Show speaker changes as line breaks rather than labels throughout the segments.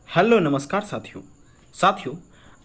Hello नमस्कार साथियों।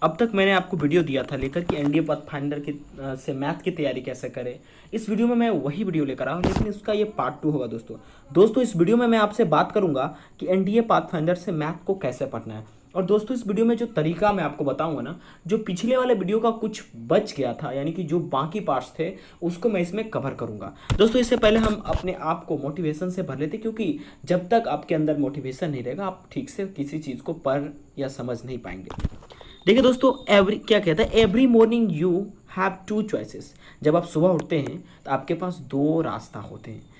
अब तक मैंने आपको वीडियो दिया था लेकर कि एनडीए पाथफाइंडर की से मैथ की तैयारी कैसे करें। इस वीडियो में मैं वही वीडियो लेकर आया हूँ, लेकिन इसका ये पार्ट 2 होगा दोस्तों इस वीडियो में मैं आपसे बात करूंगा कि एनडीए पाथफाइंडर से मैथ को कैसे पढ़ना है। और दोस्तों इस वीडियो में जो तरीका मैं आपको बताऊंगा ना, जो पिछले वाले वीडियो का कुछ बच गया था, यानी कि जो बाकी पार्ट्स थे उसको मैं इसमें कवर करूंगा। दोस्तों इससे पहले हम अपने आप को मोटिवेशन से भर लेते, क्योंकि जब तक आपके अंदर मोटिवेशन नहीं रहेगा आप ठीक से किसी चीज़ को पढ़ या समझ नहीं पाएंगे। देखिए दोस्तों, एवरी क्या कहता है, every morning you have two choices. जब आप सुबह उठते हैं तो आपके पास दो रास्ता होते हैं।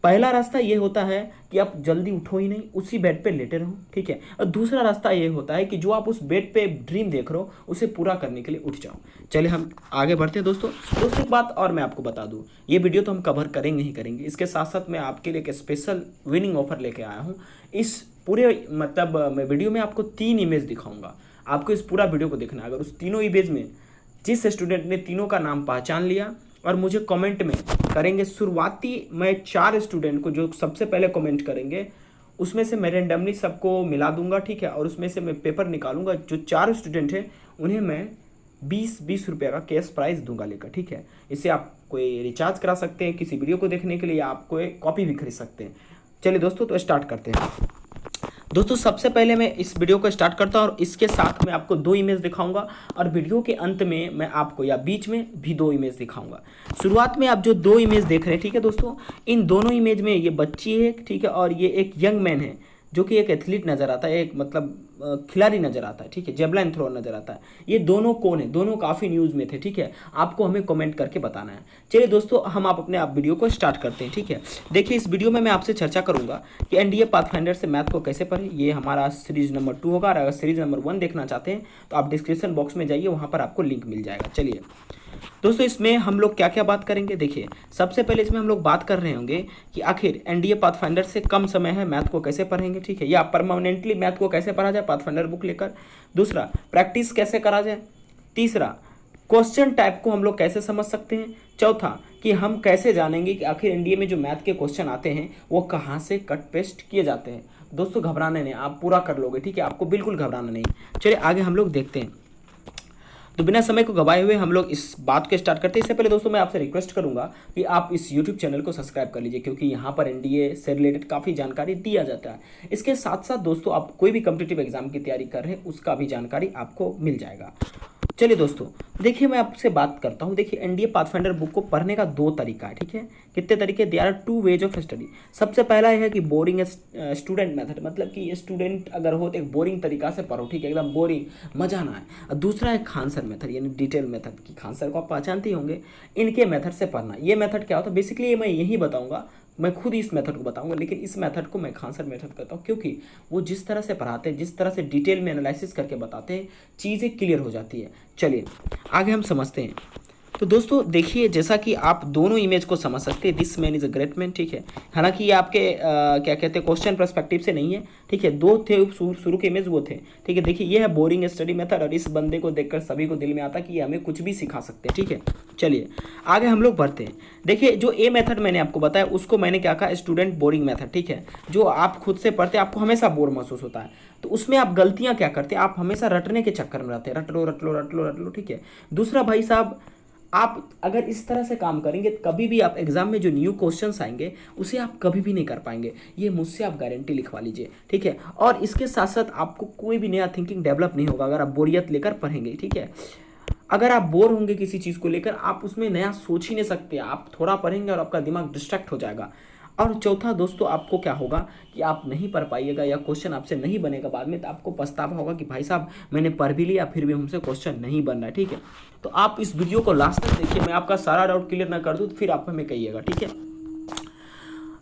पहला रास्ता ये होता है कि आप जल्दी उठो ही नहीं, उसी बेड पे लेटे रहो, ठीक है। और दूसरा रास्ता ये होता है कि जो आप उस बेड पे ड्रीम देख रहे हो उसे पूरा करने के लिए उठ जाओ। चलिए हम आगे बढ़ते हैं दोस्तों एक बात और मैं आपको बता दूं, ये वीडियो तो हम कवर करेंगे ही करेंगे, इसके साथ साथ मैं आपके लिए एक स्पेशल विनिंग ऑफर लेके आया हूँ। इस पूरे मैं वीडियो में आपको 3 इमेज दिखाऊंगा। आपको इस पूरा वीडियो को देखना है। अगर उस तीनों इमेज में जिस स्टूडेंट ने तीनों का नाम पहचान लिया और मुझे कमेंट में करेंगे, शुरुआती मैं 4 स्टूडेंट को जो सबसे पहले कमेंट करेंगे उसमें से मैं रेंडमली सबको मिला दूंगा, ठीक है। और उसमें से मैं पेपर निकालूंगा, जो 4 स्टूडेंट हैं उन्हें मैं 20-20 रुपये का कैश प्राइस दूंगा लेकर, ठीक है। इससे आप कोई रिचार्ज करा सकते हैं किसी वीडियो को देखने के लिए, या आप कोई कॉपी भी खरीद सकते हैं। चलिए दोस्तों तो स्टार्ट करते हैं। दोस्तों सबसे पहले मैं इस वीडियो को स्टार्ट करता हूँ और इसके साथ मैं आपको 2 इमेज दिखाऊंगा और वीडियो के अंत में मैं आपको या बीच में भी 2 इमेज दिखाऊंगा। शुरुआत में आप जो 2 इमेज देख रहे हैं, ठीक है दोस्तों, इन दोनों इमेज में ये बच्ची है, ठीक है, और ये एक यंग मैन है जो कि एक एथलीट नज़र आता है, एक खिलाड़ी नज़र आता है, ठीक है, जेवलिन थ्रो नज़र आता है। ये दोनों कौन है? दोनों काफ़ी न्यूज़ में थे, ठीक है। आपको हमें कमेंट करके बताना है। चलिए दोस्तों हम अपने आप वीडियो को स्टार्ट करते हैं, ठीक है। देखिए इस वीडियो में मैं आपसे चर्चा करूंगा कि एनडीए पाथफाइंडर से मैथ को कैसे पढ़ें। ये हमारा सीरीज नंबर 2 होगा, और अगर सीरीज नंबर 1 देखना चाहते हैं तो आप डिस्क्रिप्शन बॉक्स में जाइए, वहाँ पर आपको लिंक मिल जाएगा। चलिए दोस्तों इसमें हम लोग क्या क्या बात करेंगे। देखिए सबसे पहले इसमें हम लोग बात कर रहे होंगे कि आखिर एनडीए पाथफाइंडर से कम समय है, मैथ को कैसे पढ़ेंगे, ठीक है, या परमानेंटली मैथ को कैसे पढ़ा जाए पाथफाइंडर बुक लेकर। दूसरा, प्रैक्टिस कैसे करा जाए। तीसरा, क्वेश्चन टाइप को हम लोग कैसे समझ सकते हैं। चौथा, कि हम कैसे जानेंगे कि आखिर एनडीए में जो मैथ के क्वेश्चन आते हैं वो कहाँ से कट पेस्ट किए जाते हैं। दोस्तों घबराना नहीं, आप पूरा कर लोगे, ठीक है, आपको बिल्कुल घबराना नहीं। चलिए आगे हम लोग देखते हैं। तो बिना समय को गवाए हुए हम लोग इस बात को स्टार्ट करते हैं। इससे पहले दोस्तों मैं आपसे रिक्वेस्ट करूंगा कि आप इस यूट्यूब चैनल को सब्सक्राइब कर लीजिए, क्योंकि यहाँ पर एनडीए से रिलेटेड काफ़ी जानकारी दिया जाता है। इसके साथ साथ दोस्तों आप कोई भी कॉम्पिटिटिव एग्जाम की तैयारी कर रहे हैं उसका भी जानकारी आपको मिल जाएगा। चलिए दोस्तों देखिए मैं आपसे बात करता हूँ। देखिए एनडीए पाथफाइंडर बुक को पढ़ने का 2 तरीका है, ठीक है। कितने तरीके? There are 2 ways of study. सबसे पहला यह है कि बोरिंग स्टूडेंट मेथड, मतलब कि स्टूडेंट अगर हो तो एक बोरिंग तरीका से पढ़ो, ठीक है, एकदम बोरिंग, मजा ना आए। और दूसरा है खानसर मेथड, यानी डिटेल मेथड की। खानसर को आप पहचानते ही होंगे, इनके मेथड से पढ़ना। ये मेथड क्या होता है बेसिकली, ये मैं यही बताऊंगा, मैं खुद इस मेथड को बताऊंगा, लेकिन इस मेथड को मैं खानसर मेथड कहता हूँ, क्योंकि वो जिस तरह से पढ़ाते हैं, जिस तरह से डिटेल में एनालिसिस करके बताते हैं, चीज़ें क्लियर हो जाती है। चलिए आगे हम समझते हैं। तो दोस्तों देखिए जैसा कि आप दोनों इमेज को समझ सकते हैं, this man is a great man, ठीक है। हालांकि ये आपके क्या कहते हैं क्वेश्चन पर्सपेक्टिव से नहीं है, ठीक है। 2 थे शुरू के इमेज वो थे, ठीक है। देखिए ये है बोरिंग स्टडी मेथड, और इस बंदे को देखकर सभी को दिल में आता कि ये हमें कुछ भी सिखा सकते हैं, ठीक है। चलिए आगे हम लोग बढ़ते हैं। देखिए जो ए मेथड मैंने आपको बताया उसको मैंने क्या कहा, स्टूडेंट बोरिंग मेथड, ठीक है। जो आप खुद से पढ़ते हैं आपको हमेशा बोर महसूस होता है, तो उसमें आप गलतियां क्या करते हैं, आप हमेशा रटने के चक्कर में रहते हैं, रट लो रट लो रट लो रट लो, ठीक है। दूसरा भाई साहब, आप अगर इस तरह से काम करेंगे कभी भी आप एग्जाम में जो न्यू क्वेश्चंस आएंगे उसे आप कभी भी नहीं कर पाएंगे, ये मुझसे आप गारंटी लिखवा लीजिए, ठीक है। और इसके साथ साथ आपको कोई भी नया थिंकिंग डेवलप नहीं होगा अगर आप बोरियत लेकर पढ़ेंगे, ठीक है। अगर आप बोर होंगे किसी चीज़ को लेकर, आप उसमें नया सोच ही नहीं सकते, आप थोड़ा पढ़ेंगे और आपका दिमाग डिस्ट्रैक्ट हो जाएगा। और चौथा दोस्तों आपको क्या होगा कि आप नहीं पढ़ पाइएगा या क्वेश्चन आपसे नहीं बनेगा बाद में, तो आपको पछतावा होगा कि भाई साहब मैंने पढ़ भी लिया फिर भी हमसे क्वेश्चन नहीं बन रहा है, ठीक है। तो आप इस वीडियो को लास्ट तक देखिए, मैं आपका सारा डाउट क्लियर ना कर दूँ तो फिर आप हमें कहिएगा, ठीक है।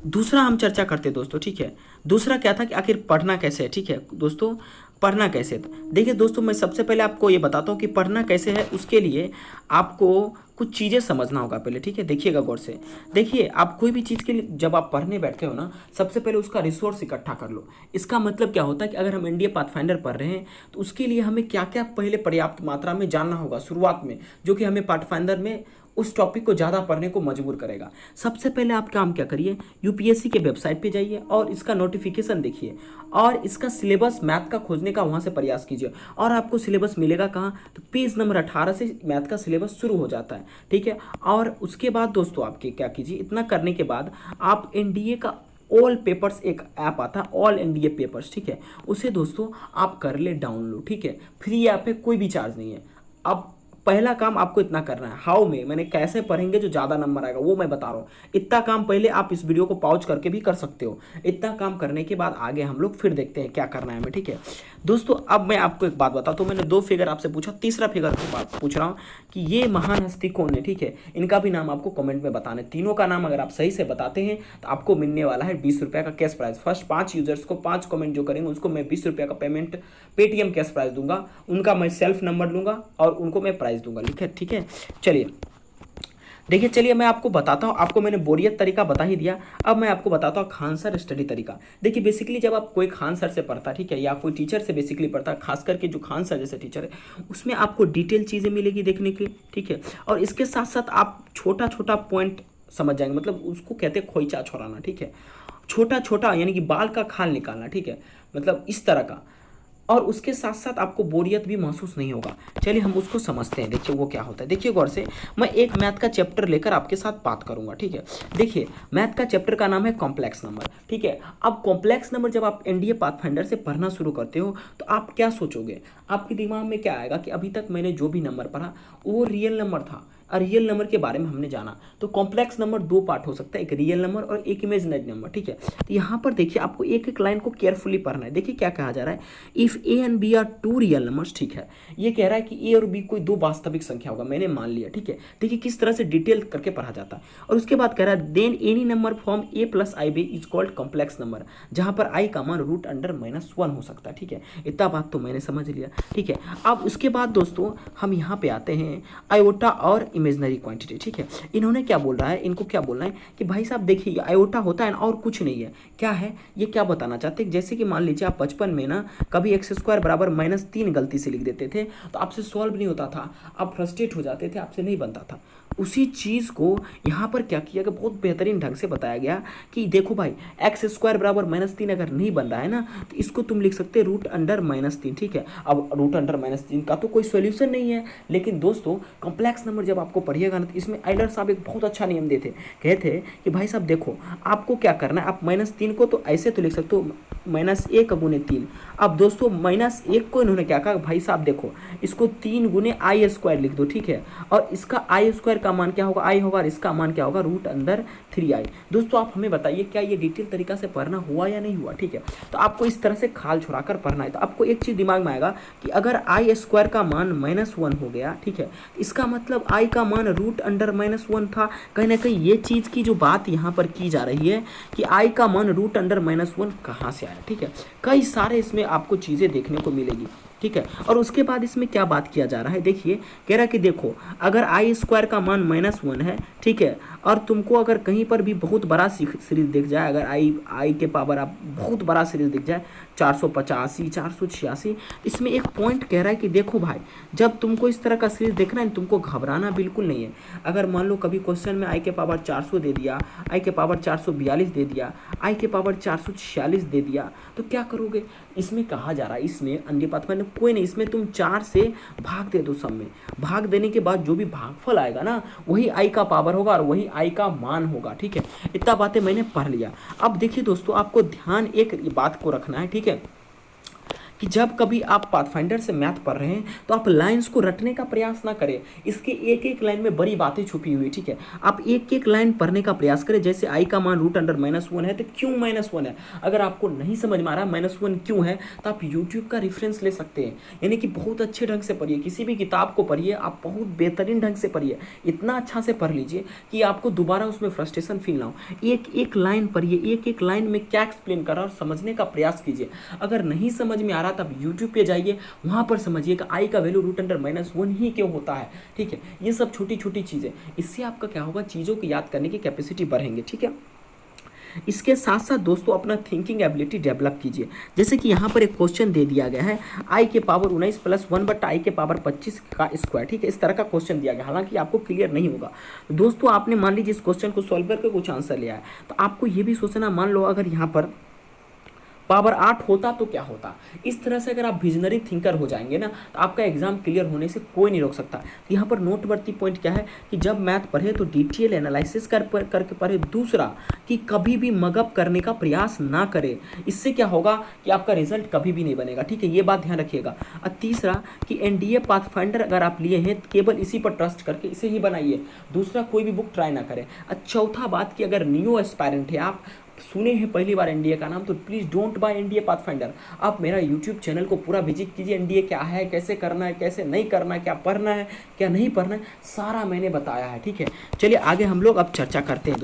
दूसरा हम चर्चा करते हैं दोस्तों, ठीक है। दूसरा क्या था कि आखिर पढ़ना कैसे है, ठीक है दोस्तों। पढ़ना कैसे है, देखिए दोस्तों मैं सबसे पहले आपको ये बताता हूँ कि पढ़ना कैसे है। उसके लिए आपको कुछ चीज़ें समझना होगा पहले, ठीक है। देखिएगा गौर से। देखिए आप कोई भी चीज़ के लिए जब आप पढ़ने बैठते हो ना, सबसे पहले उसका रिसोर्स इकट्ठा कर लो। इसका मतलब क्या होता है कि अगर हम एनडीए पाथफाइंडर पढ़ रहे हैं तो उसके लिए हमें क्या क्या पहले पर्याप्त मात्रा में जानना होगा शुरुआत में, जो कि हमें पाथफाइंडर में उस टॉपिक को ज़्यादा पढ़ने को मजबूर करेगा। सबसे पहले आप काम क्या करिए, यूपीएससी के वेबसाइट पे जाइए और इसका नोटिफिकेशन देखिए और इसका सिलेबस मैथ का खोजने का वहाँ से प्रयास कीजिए। और आपको सिलेबस मिलेगा कहाँ, तो पेज नंबर 18 से मैथ का सिलेबस शुरू हो जाता है, ठीक है। और उसके बाद दोस्तों आपके क्या कीजिए, इतना करने के बाद आप एनडीए का ऑल पेपर्स एक ऐप आता है, ऑल एनडीए पेपर्स, ठीक है, उसे दोस्तों आप कर ले डाउनलोड, ठीक है। फ्री ऐप है, कोई भी चार्ज नहीं है। अब पहला काम आपको इतना करना है, हाउ में मैंने कैसे पढ़ेंगे जो ज़्यादा नंबर आएगा वो मैं बता रहा हूँ। इतना काम पहले आप इस वीडियो को पॉज करके भी कर सकते हो। इतना काम करने के बाद आगे हम लोग फिर देखते हैं क्या करना है हमें, ठीक है दोस्तों। अब मैं आपको एक बात बताता हूँ, मैंने 2 फिगर आपसे पूछा, तीसरा फिगर की बात पूछ रहा हूँ कि ये महान हस्ती कौन है, ठीक है। इनका भी नाम आपको कमेंट में बताना है। तीनों का नाम अगर आप सही से बताते हैं तो आपको मिलने वाला है 20 रुपये का कैश प्राइज। फर्स्ट 5 यूजर्स को 5 कमेंट जो करेंगे उसको मैं 20 रुपये का पेमेंट पेटीएम कैश प्राइज दूंगा। उनका मैं सेल्फ नंबर लूंगा और उनको मैं प्राइस दूंगा, ठीक है। चलिए देखिए, चलिए मैं आपको बताता हूँ। आपको मैंने बोरियत तरीका बता ही दिया, अब मैं आपको बताता हूँ खान सर स्टडी तरीका। देखिए बेसिकली जब आप कोई खान सर से पढ़ता है, ठीक है, या कोई टीचर से बेसिकली पढ़ता है, खास करके जो खान सर जैसे टीचर है उसमें आपको डिटेल चीज़ें मिलेगी देखने के लिए, ठीक है। और इसके साथ साथ आप छोटा छोटा पॉइंट समझ जाएंगे, मतलब उसको कहते हैं खोइचा छोड़ाना, ठीक है। छोटा छोटा यानी कि बाल का खाल निकालना, ठीक है, मतलब इस तरह का। और उसके साथ साथ आपको बोरियत भी महसूस नहीं होगा। चलिए हम उसको समझते हैं, देखिए वो क्या होता है। देखिए गौर से, मैं एक मैथ का चैप्टर लेकर आपके साथ बात करूंगा, ठीक है। देखिए मैथ का चैप्टर का नाम है कॉम्प्लेक्स नंबर, ठीक है। अब कॉम्प्लेक्स नंबर जब आप एनडीए पाथफाइंडर से पढ़ना शुरू करते हो तो आप क्या सोचोगे, आपके दिमाग में क्या आएगा कि अभी तक मैंने जो भी नंबर पढ़ा वो रियल नंबर था और रियल नंबर के बारे में हमने जाना। तो कॉम्प्लेक्स नंबर 2 पार्ट हो सकता है, एक रियल नंबर और एक इमेजिनरी नंबर, ठीक है। तो यहाँ पर देखिए आपको एक एक लाइन को केयरफुली पढ़ना है। देखिए क्या कहा जा रहा है, if A and B are 2 real numbers, ठीक है। ये कह रहा है कि ए और बी कोई 2 वास्तविक संख्या होगा, मैंने मान लिया, ठीक है। देखिए किस तरह से डिटेल करके पढ़ा जाता है। और उसके बाद कह रहा है then any number from A plus I B is called complex number, जहाँ पर आई का मान √(-1) हो सकता है, ठीक है। इतना बात तो मैंने समझ लिया, ठीक है। अब उसके बाद दोस्तों हम यहाँ पे आते हैं आयोटा और इमेजिनरी क्वांटिटी, ठीक है। इन्होंने क्या बोल रहा है, इनको क्या बोलना है कि भाई साहब देखिए आयोटा होता है और कुछ नहीं है। क्या है ये, क्या बताना चाहते हैं, जैसे कि मान लीजिए आप बचपन में ना कभी x² = -3 गलती से लिख देते थे तो आपसे सॉल्व नहीं होता था, आप फ्रस्ट्रेट हो जाते थे, आपसे नहीं बनता था। उसी चीज़ को यहाँ पर क्या किया गया, बहुत बेहतरीन ढंग से बताया गया कि देखो भाई x² = -3 अगर नहीं बन रहा है ना तो इसको तुम लिख सकते हैं √(-3), ठीक है। अब √(-3) का तो कोई सॉल्यूशन नहीं है, लेकिन दोस्तों कॉम्प्लेक्स नंबर जब आपको पढ़िएगा ना तो इसमें आइलर साहब एक बहुत अच्छा नियम देते, कहते कि भाई साहब देखो आपको क्या करना है, आप -3 को तो ऐसे तो लिख सकते हो -1 × 3। अब दोस्तों -1 को इन्होंने क्या कहा, भाई साहब देखो इसको 3 × i² लिख दो, ठीक है। और इसका i² का मान क्या होगा, i होगा, और इसका मान क्या होगा √(3i). दोस्तों आप हमें बताइए क्या ये डिटेल तरीका से पढ़ना हुआ या नहीं हुआ, ठीक है। तो आपको इस तरह से खाल छुड़ाकर पढ़ना है। तो आपको एक चीज़ दिमाग में आएगा कि अगर i² का मान -1 हो गया, ठीक है, इसका मतलब i का मान √(-1) था। कहीं ना कहीं ये चीज़ की जो बात यहाँ पर की जा रही है कि i का मान √(-1) कहाँ से आया, ठीक है। कई सारे इसमें आपको चीज़ें देखने को मिलेगी, ठीक है। और उसके बाद इसमें क्या बात किया जा रहा है, देखिए कह रहा है कि देखो अगर i² का मान -1 है, ठीक है, और तुमको अगर कहीं पर भी बहुत बड़ा सीरीज दिख जाए, अगर i के पावर आप बहुत बड़ा सीरीज दिख जाए 485, 486, इसमें एक पॉइंट कह रहा है कि देखो भाई जब तुमको इस तरह का सीरीज देखना है तुमको घबराना बिल्कुल नहीं है। अगर मान लो कभी क्वेश्चन में i के पावर 400 दे दिया, i के पावर 442 दे दिया, i के पावर 446 दे दिया, तो क्या करोगे। इसमें कहा जा रहा है, इसमें अन्यपात में कोई नहीं, इसमें तुम 4 से भाग दे दो। सब में भाग देने के बाद जो भी भागफल आएगा ना वही i का पावर होगा और वही i का मान होगा, ठीक है। इतना बातें मैंने पढ़ लिया। अब देखिए दोस्तों आपको ध्यान एक बात को रखना है, ठीक है, कि जब कभी आप पाथफाइंडर से मैथ पढ़ रहे हैं तो आप लाइंस को रटने का प्रयास ना करें। इसके एक एक लाइन में बड़ी बातें छुपी हुई, ठीक है। आप एक एक लाइन पढ़ने का प्रयास करें। जैसे i का मान √(-1) है तो क्यों -1 है, अगर आपको नहीं समझ में आ रहा -1 क्यों है तो आप यूट्यूब का रेफरेंस ले सकते हैं, यानी कि बहुत अच्छे ढंग से पढ़िए। किसी भी किताब को पढ़िए, आप बहुत बेहतरीन ढंग से पढ़िए, इतना अच्छा से पढ़ लीजिए कि आपको दोबारा उसमें फ्रस्ट्रेशन फील ना हो। एक एक लाइन पढ़िए, एक एक लाइन में क्या एक्सप्लेन कर रहा है और समझने का प्रयास कीजिए। अगर नहीं समझ में आ रहा तब यूट्यूब पे जाइए, वहाँ पर समझिएगा i का वैल्यू √(-1) ही क्यों होता है, ठीक है। ये सब छोटी छोटी चीज़ें, इससे आपका क्या होगा, चीज़ों को याद करने की कैपेसिटी बढ़ेंगे, ठीक है। इसके साथ साथ दोस्तों अपना थिंकिंग एबिलिटी डेवलप कीजिए। जैसे कि यहाँ पर एक क्वेश्चन दे दिया गया है आई के पावर 19 प्लस 1 बट आई के पावर 25 का स्क्वायर, ठीक है, इस तरह का क्वेश्चन दिया गया, हालांकि आपको क्लियर नहीं होगा। दोस्तों आपने मान लीजिए इस क्वेश्चन को सॉल्व करके कुछ आंसर लिया है, तो आपको ये भी सोचना, मान लो अगर यहाँ पर पावर 8 होता तो क्या होता। इस तरह से अगर आप विजनरी थिंकर हो जाएंगे ना, तो आपका एग्जाम क्लियर होने से कोई नहीं रोक सकता। तो यहाँ पर नोटवर्ती पॉइंट क्या है कि जब मैथ पढ़े तो डिटेल एनालिसिस करके पढ़े। दूसरा कि कभी भी मगअप करने का प्रयास ना करें, इससे क्या होगा कि आपका रिजल्ट कभी भी नहीं बनेगा, ठीक है, ये बात ध्यान रखिएगा। और तीसरा कि एनडीए पाथफाइंडर अगर आप लिए हैं तो केवल इसी पर ट्रस्ट करके इसे ही बनाइए, दूसरा कोई भी बुक ट्राई ना करें। और चौथा बात कि अगर न्यू एस्पायरेंट है, आप सुने हैं पहली बार एनडीए का नाम, तो please don't buy NDA pathfinder. आप मेरा यूट्यूब चैनल को पूरा विजिट कीजिए, एनडीए क्या है, कैसे करना है, कैसे नहीं करना है, क्या पढ़ना है क्या नहीं पढ़ना है, सारा मैंने बताया है, ठीक है। चलिए आगे हम लोग अब चर्चा करते हैं।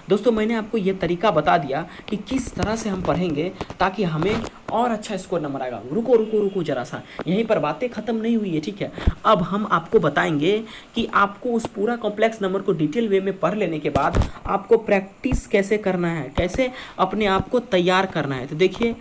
दोस्तों मैंने आपको ये तरीका बता दिया कि किस तरह से हम पढ़ेंगे ताकि हमें और अच्छा स्कोर नंबर आएगा। रुको जरा सा, यहीं पर बातें खत्म नहीं हुई है, ठीक है। अब हम आपको बताएंगे कि आपको उस पूरा कॉम्प्लेक्स नंबर को डिटेल वे में पढ़ लेने के बाद आपको प्रैक्टिस कैसे करना है, कैसे अपने आप को तैयार करना है। तो देखिए,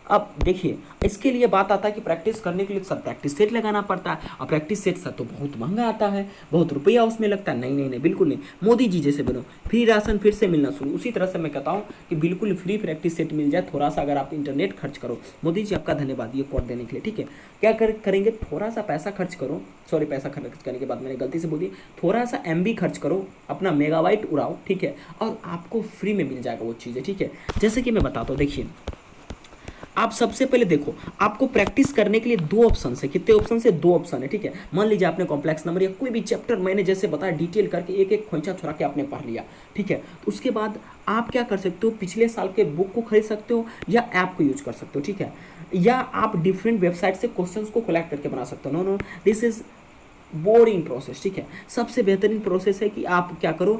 अब देखिए इसके लिए बात आता है कि प्रैक्टिस करने के लिए सर प्रैक्टिस सेट लगाना पड़ता है, और प्रैक्टिस सेट सर तो बहुत महंगा आता है, बहुत रुपया उसमें लगता है। नहीं, बिल्कुल नहीं। मोदी जी जैसे बनो, फ्री राशन फिर से मिलना शुरू। उसी तरह से मैं कहता हूँ कि बिल्कुल फ्री प्रैक्टिस सेट मिल जाए, थोड़ा सा अगर आप इंटरनेट खर्च करो। मोदी जी आपका धन्यवाद ये कोड देने के लिए, ठीक है। क्या करेंगे, थोड़ा सा पैसा खर्च करो, सॉरी पैसा खर्च करने के बाद मैंने गलती से बोल दी, थोड़ा सा MB खर्च करो, अपना मेगाबाइट उड़ाओ, ठीक है, और आपको फ्री में मिल जाएगा वो चीज़ें, ठीक है। जैसे कि मैं बताता हूँ, देखिए आप सबसे पहले देखो, आपको प्रैक्टिस करने के लिए दो ऑप्शन है। कितने ऑप्शन है? दो ऑप्शन है, ठीक है। मान लीजिए आपने कॉम्प्लेक्स नंबर या कोई भी चैप्टर मैंने जैसे बताया डिटेल करके एक एक खोंचा छोड़ा के आपने पढ़ लिया, ठीक है। तो उसके बाद आप क्या कर सकते हो, पिछले साल के बुक को खरीद सकते हो या ऐप को यूज कर सकते हो, ठीक है। या आप डिफरेंट वेबसाइट से क्वेश्चंस को कलेक्ट करके बना सकते हो। No, this is boring process, ठीक है। सबसे बेहतरीन प्रोसेस है कि आप क्या करो,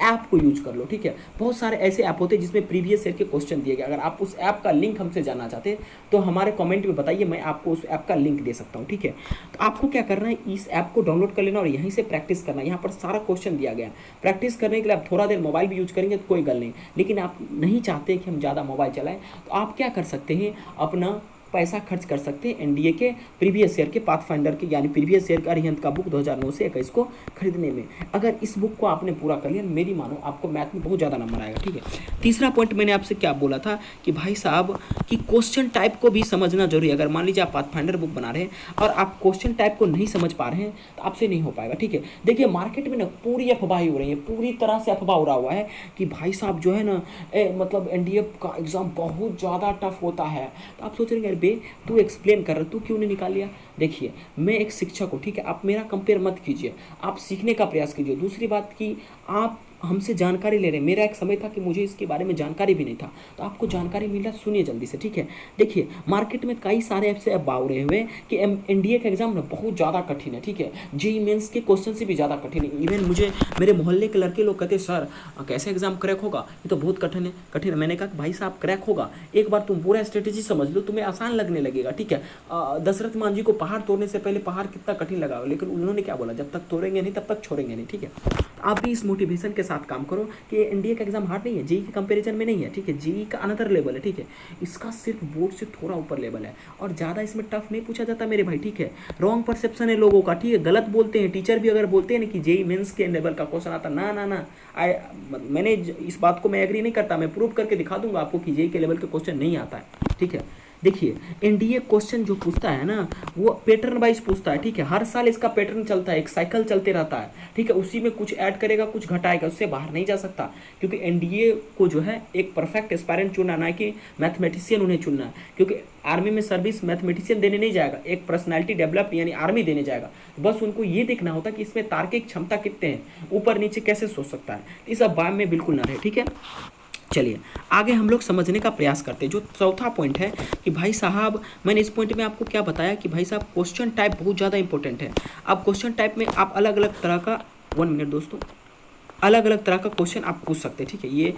ऐप को यूज कर लो, ठीक है। बहुत सारे ऐसे ऐप होते हैं जिसमें प्रीवियस ईयर के क्वेश्चन दिए गए। अगर आप उस ऐप का लिंक हमसे जानना चाहते हैं तो हमारे कमेंट में बताइए, मैं आपको उस ऐप का लिंक दे सकता हूँ, ठीक है। तो आपको क्या करना है, इस ऐप को डाउनलोड कर लेना और यहीं से प्रैक्टिस करना। यहाँ पर सारा क्वेश्चन दिया गया है। प्रैक्टिस करने के लिए आप थोड़ा देर मोबाइल भी यूज करेंगे तो कोई गल नहीं, लेकिन आप नहीं चाहते कि हम ज़्यादा मोबाइल चलाएं, तो आप क्या कर सकते हैं, अपना पैसा खर्च कर सकते हैं एनडीए के प्रीवियस ईयर के पाथफाइंडर के, यानी प्रीवियस ईयर का अरिहंत का बुक 2009 से 21 को खरीदने में। अगर इस बुक को आपने पूरा कर लिया, मेरी मानो आपको मैथ में बहुत ज़्यादा नंबर आएगा, ठीक है। तीसरा पॉइंट मैंने आपसे क्या बोला था कि भाई साहब कि क्वेश्चन टाइप को भी समझना जरूरी है। अगर मान लीजिए आप पाथफाइंडर बुक बना रहे हैं और आप क्वेश्चन टाइप को नहीं समझ पा रहे हैं तो आपसे नहीं हो पाएगा, ठीक है। देखिए मार्केट में ना पूरी अफवाही हो रही है, पूरी तरह से अफवाह हो रहा हुआ है कि भाई साहब जो है ना मतलब एनडीए का एग्जाम बहुत ज़्यादा टफ होता है। तो आप सोच रहे हैं बे तू एक्सप्लेन कर रहा, तू क्यों नहीं निकाल लिया। देखिए मैं एक शिक्षक हूँ, ठीक है, आप मेरा कंपेयर मत कीजिए, आप सीखने का प्रयास कीजिए। दूसरी बात कि आप हमसे जानकारी ले रहे हैं। मेरा एक समय था कि मुझे इसके बारे में जानकारी भी नहीं था, तो आपको जानकारी मिल रहा, सुनिए जल्दी से, ठीक है। देखिए मार्केट में कई सारे ऐसे ऐप बावरे हुए कि एनडीए का एग्जाम ना बहुत ज़्यादा कठिन है, ठीक है। जेईई मेंस के क्वेश्चन से भी ज़्यादा कठिन है। इवन मुझे मेरे मोहल्ले के लड़के लोग कहते सर कैसे एग्जाम क्रैक होगा, ये तो बहुत कठिन है। मैंने कहा भाई साहब क्रैक होगा, एक बार तुम पूरा स्ट्रेटेजी समझ लो, तुम्हें आसान लगने लगेगा, ठीक है। दशरथ मान जी को पहाड़ तोड़ने से पहले पहाड़ कितना कठिन लगा, लेकिन उन्होंने क्या बोला, जब तक तोड़ेंगे नहीं तब तक छोड़ेंगे नहीं, ठीक है। आप भी इस मोटिवेशन के साथ काम करो कि एनडीए का एग्जाम हार्ड नहीं है, जेईई के कंपैरिजन में नहीं है, ठीक है। जेईई का अनदर लेवल है, ठीक है। इसका सिर्फ बोर्ड से थोड़ा ऊपर लेवल है और ज़्यादा इसमें टफ नहीं पूछा जाता मेरे भाई, ठीक है। रॉन्ग परसेप्शन है लोगों का, ठीक है, गलत बोलते हैं। टीचर भी अगर बोलते हैं ना कि जेईई मेंस के लेवल का क्वेश्चन आता, ना मैंने इस बात को मैं एग्री नहीं करता। मैं प्रूव करके दिखा दूंगा आपको कि जेईई के लेवल के क्वेश्चन नहीं आता है, ठीक है। देखिए एनडीए क्वेश्चन जो पूछता है ना वो पैटर्न वाइज पूछता है, ठीक है। हर साल इसका पैटर्न चलता है, एक साइकिल चलते रहता है, ठीक है। उसी में कुछ ऐड करेगा कुछ घटाएगा, उससे बाहर नहीं जा सकता, क्योंकि एनडीए को जो है एक परफेक्ट एस्पायरेंट चुनना, ना कि मैथमेटिशियन उन्हें चुनना है। क्योंकि आर्मी में सर्विस मैथमेटिशियन देने नहीं जाएगा, एक पर्सनैलिटी डेवलप यानी आर्मी देने जाएगा। बस उनको ये देखना होता है कि इसमें तार्किक क्षमता कितने हैं, ऊपर नीचे कैसे सोच सकता है। इस सब बात में बिल्कुल ना रहे, ठीक है। चलिए आगे हम लोग समझने का प्रयास करते हैं। जो चौथा पॉइंट है कि भाई साहब मैंने इस पॉइंट में आपको क्या बताया कि भाई साहब क्वेश्चन टाइप बहुत ज़्यादा इंपॉर्टेंट है। अब क्वेश्चन टाइप में आप अलग अलग तरह का 1 मिनट दोस्तों, अलग अलग तरह का क्वेश्चन आप पूछ सकते हैं, ठीक है। ये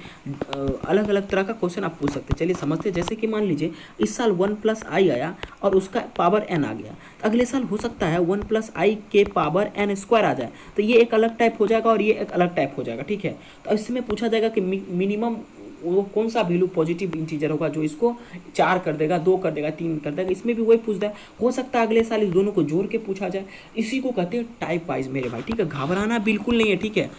अलग अलग तरह का क्वेश्चन आप पूछ सकते हैं। चलिए समझते हैं। जैसे कि मान लीजिए इस साल 1+i आया और उसका पावर n आ गया, तो अगले साल हो सकता है 1+i के पावर n² आ जाए, तो ये एक अलग टाइप हो जाएगा और ये एक अलग टाइप हो जाएगा, ठीक है। तो इसमें पूछा जाएगा कि मिनिमम वो कौन सा वैल्यू पॉजिटिव इंटीजर होगा जो इसको 4 कर देगा, 2 कर देगा, 3 कर देगा। इसमें भी वही पूछता है। हो सकता है अगले साल इस दोनों को जोड़ के पूछा जाए। इसी को कहते हैं टाइप वाइज मेरे भाई, ठीक है। घबराना बिल्कुल नहीं है, ठीक है।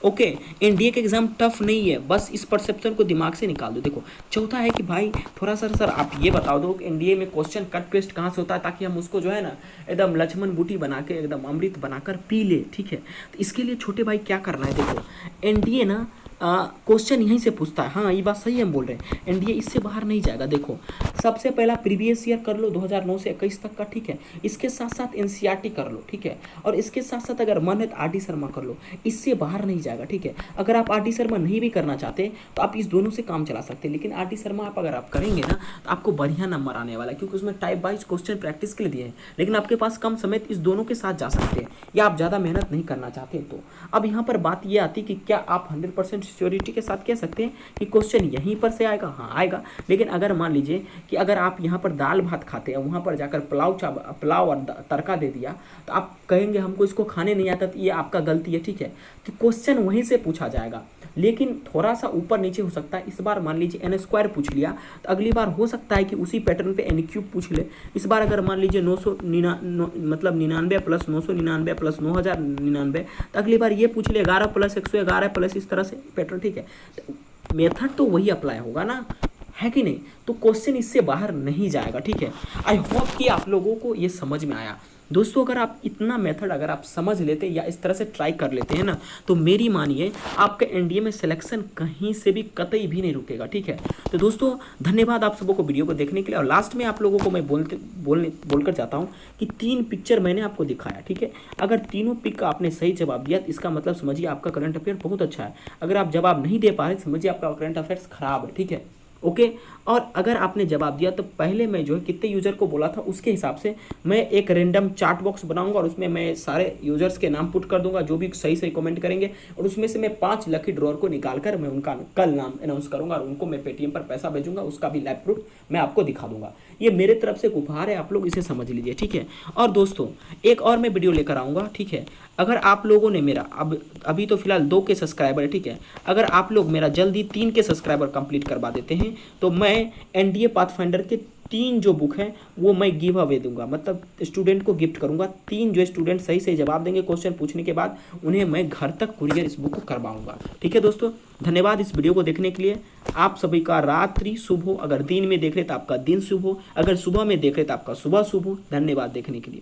ओके, एनडीए के एग्जाम टफ नहीं है, बस इस परसेप्शन को दिमाग से निकाल दो। देखो, चौथा है कि भाई थोड़ा सा सर आप ये बता दो कि एनडीए में क्वेश्चन कट पेस्ट कहाँ से होता है, ताकि हम उसको जो है ना एकदम लक्ष्मण बूटी बना के एकदम अमृत बनाकर पी ले, ठीक है। तो इसके लिए छोटे भाई क्या करना है, देखो एनडीए ना क्वेश्चन यहीं से पूछता है। हाँ, ये बात सही हम बोल रहे हैं, एनडीए इससे बाहर नहीं जाएगा। देखो, सबसे पहला प्रीवियस ईयर कर लो 2009 से 21 तक का, ठीक है। इसके साथ साथ एनसीईआरटी कर लो, ठीक है। और इसके साथ साथ अगर मन है तो आरडी शर्मा कर लो, इससे बाहर नहीं जाएगा, ठीक है। अगर आप आरडी शर्मा नहीं भी करना चाहते तो आप इस दोनों से काम चला सकते हैं, लेकिन आरडी शर्मा आप अगर आप करेंगे ना तो आपको बढ़िया नंबर आने वाला है, क्योंकि उसमें टाइप वाइज क्वेश्चन प्रैक्टिस के लिए दिए हैं। लेकिन आपके पास कम समय, इस दोनों के साथ जा सकते हैं, या आप ज़्यादा मेहनत नहीं करना चाहते तो। अब यहाँ पर बात ये आती कि क्या आप 100% श्योरिटी के साथ कह सकते हैं कि क्वेश्चन यहीं पर से आएगा? हाँ आएगा। लेकिन अगर मान लीजिए कि अगर आप यहाँ पर दाल भात खाते हैं, वहाँ पर जाकर पुलाव और तड़का दे दिया, तो आप कहेंगे हमको इसको खाने नहीं आता, तो ये आपका गलती है, ठीक है। तो क्वेश्चन वहीं से पूछा जाएगा, लेकिन थोड़ा सा ऊपर नीचे हो सकता है। इस बार मान लीजिए n स्क्वायर पूछ लिया, तो अगली बार हो सकता है कि उसी पैटर्न पे n क्यूब पूछ ले। इस बार अगर मान लीजिए मतलब 99 प्लस 999 प्लस 9099, तो अगली बार ये पूछ ले 11 प्लस 111 प्लस, इस तरह से पैटर्न, ठीक है। मेथड तो वही अप्लाई होगा ना, है कि नहीं? तो क्वेश्चन इससे बाहर नहीं जाएगा, ठीक है। आई होप कि आप लोगों को ये समझ में आया दोस्तों। अगर आप इतना मेथड अगर आप समझ लेते या इस तरह से ट्राई कर लेते हैं ना, तो मेरी मानिए आपका एनडीए में सिलेक्शन कहीं से भी कतई भी नहीं रुकेगा, ठीक है। तो दोस्तों धन्यवाद आप सबों को वीडियो को देखने के लिए। और लास्ट में आप लोगों को मैं बोलकर चाहता हूँ कि 3 पिक्चर मैंने आपको दिखाया, ठीक है। अगर तीनों पिक का आपने सही जवाब दिया तो इसका मतलब समझिए आपका करंट अफेयर बहुत अच्छा है। अगर आप जवाब नहीं दे पा रहे समझिए आपका करंट अफेयर्स खराब है, ठीक है। ओके, और अगर आपने जवाब दिया तो पहले मैं जो है कितने यूज़र को बोला था उसके हिसाब से मैं एक रेंडम चार्ट बॉक्स बनाऊंगा, और उसमें मैं सारे यूजर्स के नाम पुट कर दूंगा जो भी सही सही कमेंट करेंगे, और उसमें से मैं 5 लकी ड्रॉर को निकालकर मैं उनका कल नाम अनाउंस करूंगा, और उनको मैं पेटीएम पर पैसा भेजूंगा, उसका भी लाइव प्रूफ मैं आपको दिखा दूंगा। ये मेरे तरफ से एक उपहार है, आप लोग इसे समझ लीजिए, ठीक है। और दोस्तों एक और मैं वीडियो लेकर आऊँगा, ठीक है। अगर आप लोगों ने मेरा अभी तो फिलहाल 2 के सब्सक्राइबर है, ठीक है। अगर आप लोग मेरा जल्दी 3 के सब्सक्राइबर कंप्लीट करवा देते हैं तो मैं एनडीए पाथफाइंडर के 3 जो बुक हैं वो मैं गिव अवे दूंगा, मतलब स्टूडेंट को गिफ्ट करूंगा। 3 जो स्टूडेंट सही सही जवाब देंगे क्वेश्चन पूछने के बाद, उन्हें मैं घर तक कुरियर इस बुक को करवाऊंगा, ठीक है दोस्तों। धन्यवाद इस वीडियो को देखने के लिए। आप सभी का रात्रि शुभ हो, अगर दिन में देख रहे तो आपका दिन शुभ हो, अगर सुबह में देख रहे तो आपका सुबह शुभ हो। धन्यवाद देखने के लिए।